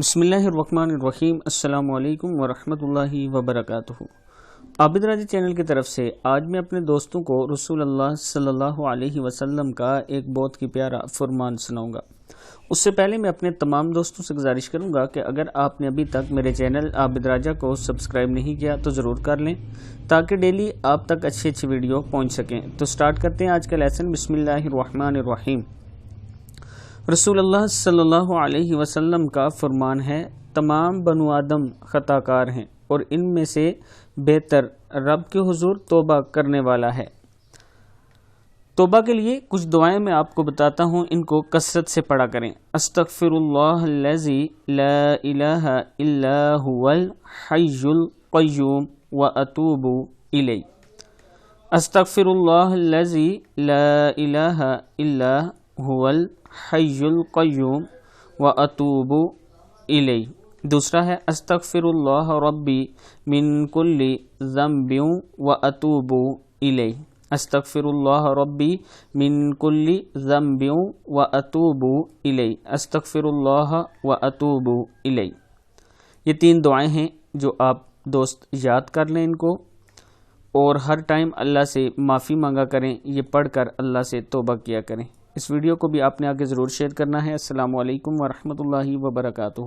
بسم اللہ الرحمن الرحیم۔ السلام علیکم ورحمۃ اللہ وبرکاتہ۔ عابد راجی چینل کی طرف سے آج میں اپنے دوستوں کو رسول اللہ صلی اللہ علیہ وسلم کا ایک بہت ہی پیارا فرمان سناؤں گا۔ اس سے پہلے میں اپنے تمام دوستوں سے گزارش کروں گا کہ اگر آپ نے ابھی تک میرے چینل عابد راجہ کو سبسکرائب نہیں کیا تو ضرور کر لیں تاکہ ڈیلی آپ تک اچھی ویڈیو پہنچ سکیں۔ تو سٹارٹ کرتے ہیں آج کا لیسن۔ بسم اللہ الرحمن الرحیم۔ رسول اللہ صلی اللہ علیہ وسلم کا فرمان ہے، تمام بنو آدم خطا کار ہیں اور ان میں سے بہتر رب کے حضور توبہ کرنے والا ہے۔ توبہ کے لیے کچھ دعائیں میں آپ کو بتاتا ہوں، ان کو کثرت سے پڑھا کریں۔ استغفر اللہ الذی لا الہ الا هو الحی القیوم واتوب الیہ۔ استغفر اللہ الذی لا الہ الا هو الحی القیوم واتوب الیہ۔ دوسرا ہے استغفر اللہ ربی من کل ذنب واتوب الیہ۔ استغفر اللہ ربی من کل ذنب واتوب الیہ۔ استغفر اللہ واتوب الیہ۔ یہ 3 دعائیں ہیں جو آپ دوست یاد کر لیں ان کو، اور ہر ٹائم اللہ سے معافی مانگا کریں، یہ پڑھ کر اللہ سے توبہ کیا کریں۔ اس ویڈیو کو بھی آپ نے آگے ضرور شیئر کرنا ہے۔ السلام علیکم ورحمۃ اللہ وبرکاتہ۔